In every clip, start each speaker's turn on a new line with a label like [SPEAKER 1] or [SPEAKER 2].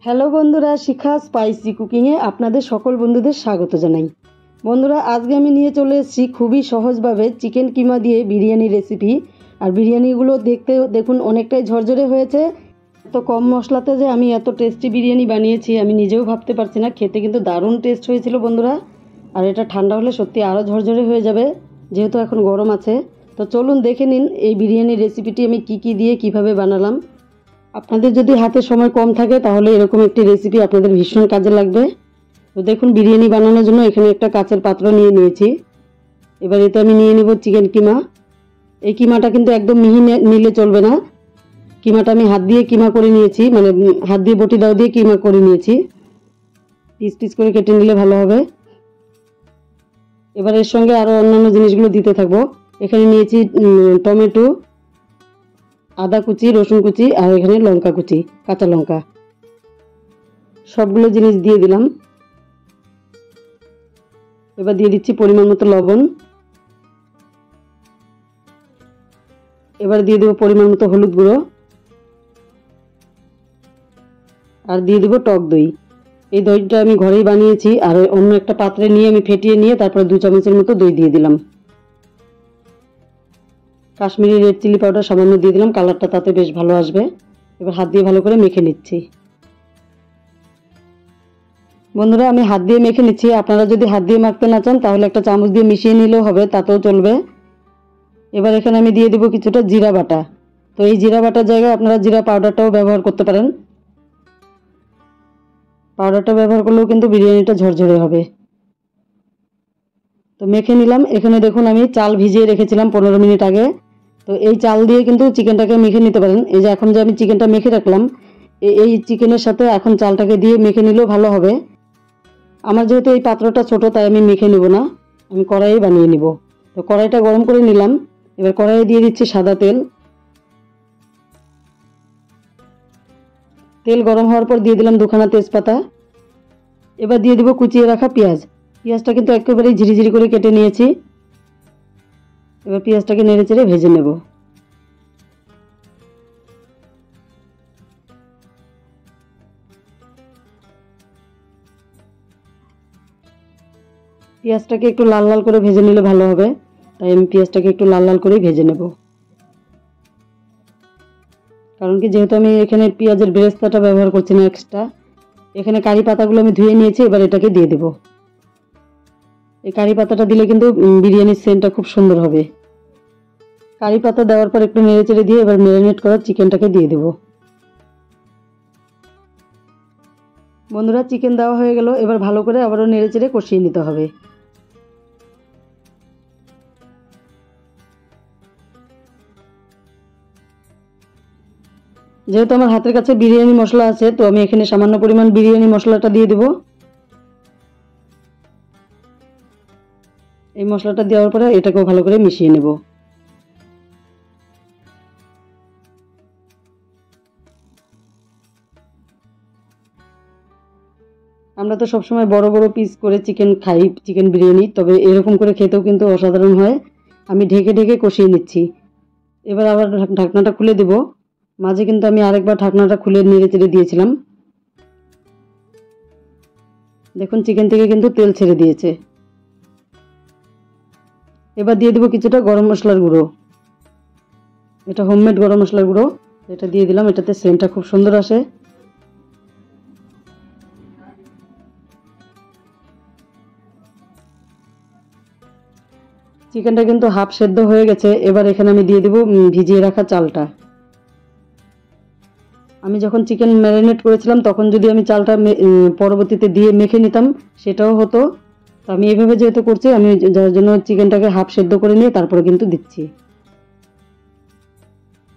[SPEAKER 1] Hello বন্ধুরা, শিখা spicy কুকিংয়ে আপনাদের সকল বন্ধুদের স্বাগত জানাই। বন্ধুরা, আজকে আমি নিয়ে চলে এসেছি খুবই সহজভাবে চিকেন কিমা দিয়ে বিরিয়ানি রেসিপি। আর বিরিয়ানিগুলো দেখতে দেখুন অনেকটাই ঝরঝরে হয়েছে। এত কম মশলাতে যে আমি এত টেস্টি বিরিয়ানি বানিয়েছি আমি নিজেও ভাবতে পারছি না। খেতে কিন্তু দারুণ টেস্ট হয়েছিল বন্ধুরা। আর এটা ঠান্ডা হলে সত্যি আরও ঝরঝরে হয়ে যাবে, যেহেতু এখন গরম আছে। তো চলুন দেখে নিন এই বিরিয়ানির রেসিপিটি আমি কি দিয়ে কিভাবে বানালাম। আপনাদের যদি হাতে সময় কম থাকে তাহলে এরকম একটি রেসিপি আপনাদের ভীষণ কাজে লাগবে। তো দেখুন, বিরিয়ানি বানানোর জন্য এখানে একটা কাচের পাত্র নিয়ে নিয়েছি। এবার এতে আমি নিয়ে নেব চিকেন কিমা। এই কিমাটা কিন্তু একদম মিহি নিলে চলবে না। কিমাটা আমি হাত দিয়ে কিমা করে নিয়েছি, মানে হাত দিয়ে বটি দাও দিয়ে কিমা করে নিয়েছি। পিস পিস করে কেটে নিলে ভালো হবে। এবার এর সঙ্গে আরও অন্যান্য জিনিসগুলো দিতে থাকবো। এখানে নিয়েছি টমেটো, আদা কুচি, রসুন কুচি, আর এখানে লঙ্কা কুচি, কাঁচা লঙ্কা। সবগুলো জিনিস দিয়ে দিলাম। এবার দিয়ে দিচ্ছি পরিমাণ মতো লবণ। এবার দিয়ে দেবো পরিমাণ মতো হলুদ গুঁড়ো, আর দিয়ে দেবো টক দই। এই দইটা আমি ঘরেই বানিয়েছি, আর অন্য একটা পাত্রে নিয়ে আমি ফেটিয়ে নিয়ে তারপরে 2 চামচের মতো দই দিয়ে দিলাম। কাশ্মীরি রেড চিলি পাউডার সামান্য দিয়ে দিলাম, কালারটা তাতে বেশ ভালো আসবে। এবার হাত দিয়ে ভালো করে মেখে নিচ্ছি। বন্ধুরা, আমি হাত দিয়ে মেখে নিচ্ছি। আপনারা যদি হাত দিয়ে মাখতে না চান তাহলে একটা চামচ দিয়ে মিশিয়ে নিলেও হবে, তাতেও চলবে। এবার এখানে আমি দিয়ে দেবো কিছুটা জিরা বাটা। তো এই জিরা বাটার জায়গায় আপনারা জিরা পাউডারটাও ব্যবহার করতে পারেন। পাউডারটা ব্যবহার করলেও কিন্তু বিরিয়ানিটা ঝরঝরে হবে। তো মেখে নিলাম। এখানে দেখুন আমি চাল ভিজিয়ে রেখেছিলাম 15 মিনিট আগে। তো এই চাল দিয়ে কিন্তু চিকেনটাকে মেখে নিতে পারেন। এই যে এখন যে আমি চিকেনটা মেখে রাখলাম, এই চিকেনের সাথে এখন চালটাকে দিয়ে মেখে নিলেও ভালো হবে। আমার যেহেতু এই পাত্রটা ছোট তাই আমি মেখে নিব না, আমি কড়াইয়ে বানিয়ে নিব। তো কড়াইটা গরম করে নিলাম। এবার কড়াইয়ে দিয়ে দিচ্ছি সাদা তেল। তেল গরম হওয়ার পর দিয়ে দিলাম 2খানা তেজপাতা। এবার দিয়ে দিব কুচিয়ে রাখা পেঁয়াজ। পেঁয়াজটা কিন্তু একেবারেই ঝিরিঝিরি করে কেটে নিয়েছি। এবার পেঁয়াজটাকে নেড়ে চেড়ে ভেজে নেব। পেঁয়াজটাকে একটু লাল লাল করে ভেজে নিলে ভালো হবে, তাই আমি পেঁয়াজটাকে একটু লাল লাল করেই ভেজে নেব। কারণ কি, যেহেতু আমি এখানে পেঁয়াজের বেরেস্তাটা ব্যবহার করছি না এক্সট্রা। এখানে কারি পাতাগুলো আমি ধুয়ে নিয়েছি, এবার এটাকে দিয়ে দেব। এই কারি পাতাটা দিলে কিন্তু বিরিয়ানির সেন্টটা খুব সুন্দর হবে। কারি পাতা দেওয়ার পর একটু নেড়ে চেড়ে দিয়ে এবার ম্যারিনেট করা চিকেনটাকে দিয়ে দেব। বন্ধুরা, চিকেন দেওয়া হয়ে গেল। এবার ভালো করে আবারও নেড়ে চেড়ে কষিয়ে নিতে হবে। যেহেতু আমার হাতের কাছে বিরিয়ানি মশলা আছে, তো আমি এখানে সামান্য পরিমাণ বিরিয়ানি মশলাটা দিয়ে দেব। এই মশলাটা দেওয়ার পরে এটাকেও ভালো করে মিশিয়ে নেব। আমরা তো সবসময় বড় বড় পিস করে চিকেন খাই, চিকেন বিরিয়ানি, তবে এরকম করে খেতেও কিন্তু অসাধারণ হয়। আমি ঢেকে ঢেকে কষিয়ে নিচ্ছি। এবার আবার ঢাকনাটা খুলে দেব। মাঝে কিন্তু আমি আরেকবার ঢাকনাটা খুলে নেড়ে চেড়ে দিয়েছিলাম। দেখুন, চিকেন থেকে কিন্তু তেল ছেড়ে দিয়েছে। এবার দিয়ে দেবো কিছুটা গরম মশলার গুঁড়ো। এটা হোমমেড গরম মশলার গুঁড়ো। এটা দিয়ে দিলাম, এটাতে সেন্টটা খুব সুন্দর আসে। চিকেনটা কিন্তু হাফ সেদ্ধ হয়ে গেছে। এবার এখানে আমি দিয়ে দেবো ভিজিয়ে রাখা চালটা। আমি যখন চিকেন ম্যারিনেট করেছিলাম তখন যদি আমি চালটা পরবর্তীতে দিয়ে মেখে নিতাম সেটাও হতো। তো আমি এইভাবে যেহেতু করছি, আমি যার জন্য চিকেনটাকে হাফ সেদ্ধ করে নিয়ে তারপরে কিন্তু দিচ্ছি,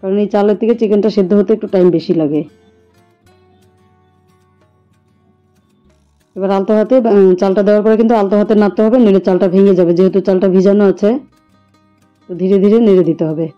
[SPEAKER 1] কারণ এই চালের থেকে চিকেনটা সেদ্ধ হতে একটু টাইম বেশি লাগে। এবার আলতো হাতে চালটা দেওয়ার পরে কিন্তু আলতো হাতে নাড়তে হবে, নইলে চালটা ভেঙে যাবে। যেহেতু চালটা ভিজানো আছে, তো ধীরে ধীরে নেড়ে দিতে হবে।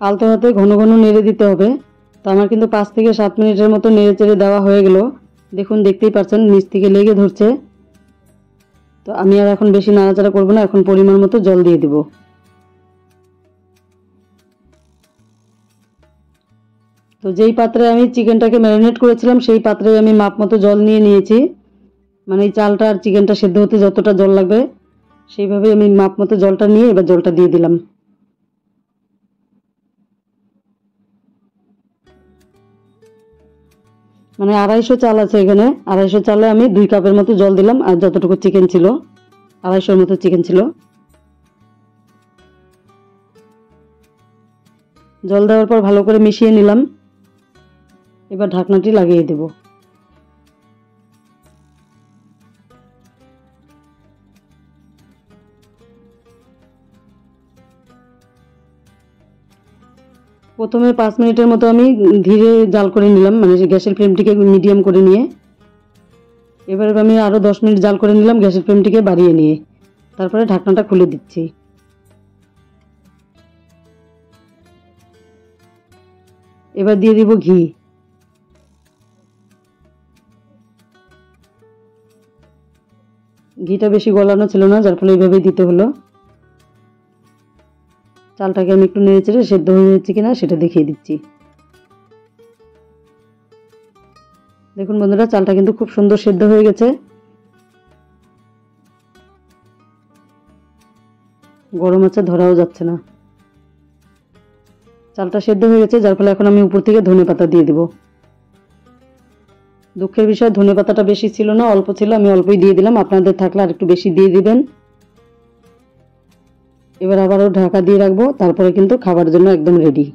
[SPEAKER 1] আলতো হাতে ঘন ঘন নেড়ে দিতে হবে। তো আমার কিন্তু 5 থেকে 7 মিনিটের মতো নেড়ে চেড়ে দেওয়া হয়ে গেল। দেখুন, দেখতেই পাচ্ছেন নিচ থেকে লেগে ধরছে। তো আমি আর এখন বেশি নাড়াচাড়া করব না, এখন পরিমাণ মতো জল দিয়ে দেব। তো যেই পাত্রে আমি চিকেনটাকে ম্যারিনেট করেছিলাম সেই পাত্রে আমি মাপ মতো জল নিয়ে নিয়েছি। মানে এই চালটা আর চিকেনটা সেদ্ধ হতে যতটা জল লাগবে সেইভাবে আমি মাপ মতো জলটা নিয়ে এবার জলটা দিয়ে দিলাম। মানে 250 চাল আছে এখানে, 250 চালে আমি 2 কাপের মতো জল দিলাম। আর যতটুকু চিকেন ছিল, 250-র মতো চিকেন ছিল। জল দেওয়ার পর ভালো করে মিশিয়ে নিলাম। এবার ঢাকনাটি লাগিয়ে দেব। প্রথমে 5 মিনিটের মতো আমি ধীরে জাল করে নিলাম, মানে গ্যাসের ফ্লেমটিকে মিডিয়াম করে নিয়ে। এবার আমি আরও 10 মিনিট জাল করে নিলাম গ্যাসের ফ্লেমটিকে বাড়িয়ে নিয়ে। তারপরে ঢাকনাটা খুলে দিচ্ছি। এবার দিয়ে দিব ঘি। ঘিটা বেশি গলানো ছিল না, যার ফলে এইভাবেই দিতে হলো। চালটাকে আমি একটু নেড়ে চেড়ে সেদ্ধ হয়ে যাচ্ছে কিনা সেটা দেখিয়ে দিচ্ছি। দেখুন বন্ধুরা, চালটা কিন্তু খুব সুন্দর সেদ্ধ হয়ে গেছে। গরম আছে, ধরাও যাচ্ছে না। চালটা সেদ্ধ হয়ে গেছে, যার ফলে এখন আমি উপর থেকে ধনেপাতা দিয়ে দেব। দুঃখের বিষয়, ধনেপাতাটা বেশি ছিল না, অল্প ছিল, আমি অল্পই দিয়ে দিলাম। আপনাদের থাকলে আর একটু বেশি দিয়ে দিবেন। এবার আবারও ঢাকা দিয়ে রাখবো, তারপরে কিন্তু খাবার জন্য একদম রেডি।